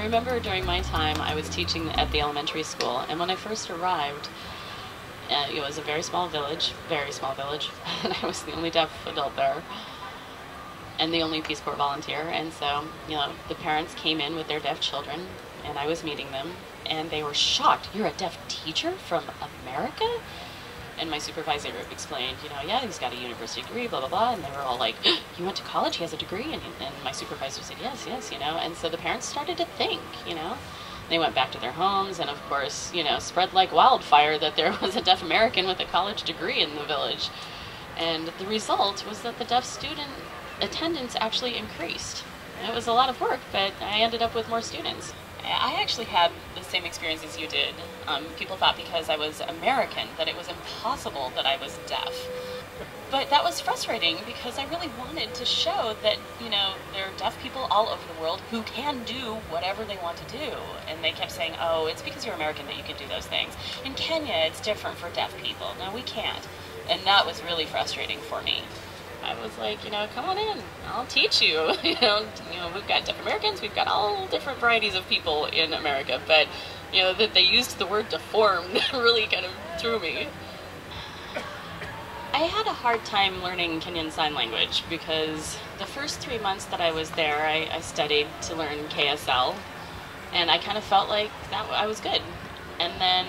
remember during my time, I was teaching at the elementary school, and when I first arrived, it was a very small village, and I was the only deaf adult there, and the only Peace Corps volunteer, and so, the parents came in with their deaf children, and I was meeting them, and they were shocked. "You're a deaf teacher from America?" And my supervisor explained, yeah, he's got a university degree, blah, blah, blah. And they were all like, "You went to college? He has a degree?" And my supervisor said, yes, And so the parents started to think, They went back to their homes and, of course, spread like wildfire that there was a deaf American with a college degree in the village. And the result was that the deaf student attendance actually increased. It was a lot of work, but I ended up with more students. I actually had the same experience as you did. People thought because I was American that it was impossible that I was deaf. But that was frustrating because I really wanted to show that, there are deaf people all over the world who can do whatever they want to do. And they kept saying, "Oh, it's because you're American that you can do those things. In Kenya, it's different for deaf people. No, we can't." And that was really frustrating for me. I was like, come on in, I'll teach you. We've got deaf Americans, we've got all different varieties of people in America, but, that they used the word deformed really kind of threw me. I had a hard time learning Kenyan Sign Language because the first 3 months that I was there, I studied to learn KSL, and I kind of felt like that I was good. And then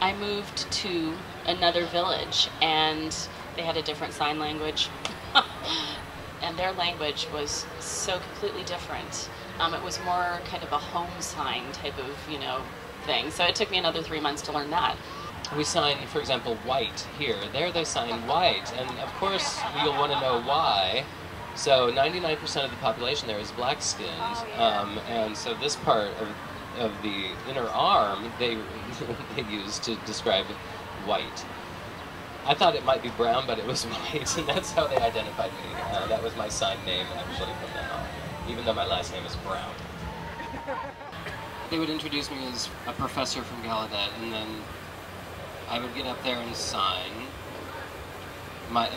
I moved to another village, and they had a different sign language. And their language was so completely different. It was more kind of a home sign type of, thing. So it took me another 3 months to learn that. We sign, for example, white here. There they sign white. And of course, you'll want to know why. So 99% of the population there is black-skinned. And so this part of the inner arm, they use to describe white. I thought it might be brown, but it was white, and that's how they identified me. That was my sign name, actually, from then on, even though my last name is Brown. They would introduce me as a professor from Gallaudet, and then I would get up there and sign. My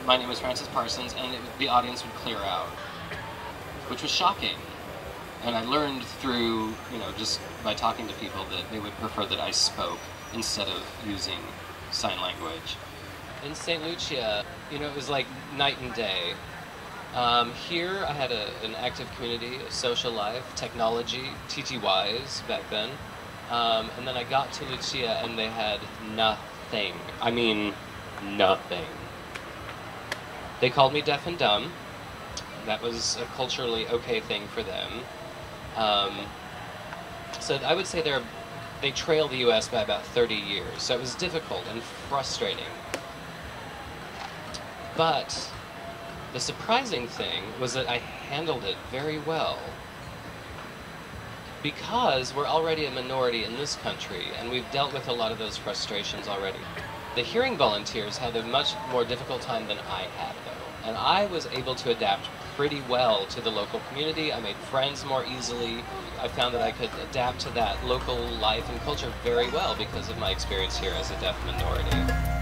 name was Francis Parsons, and the audience would clear out, which was shocking. And I learned through, just by talking to people that they would prefer that I spoke instead of using sign language. In St. Lucia, it was like night and day. Here I had an active community, a social life, technology, TTYs back then. And then I got to Lucia and they had nothing. I mean, nothing. They called me deaf and dumb. That was a culturally okay thing for them. So I would say they trail the U.S. by about 30 years, so it was difficult and frustrating. But the surprising thing was that I handled it very well. Because we're already a minority in this country, and we've dealt with a lot of those frustrations already. The hearing volunteers had a much more difficult time than I had, though. And I was able to adapt pretty well to the local community. I made friends more easily. I found that I could adapt to that local life and culture very well because of my experience here as a deaf minority.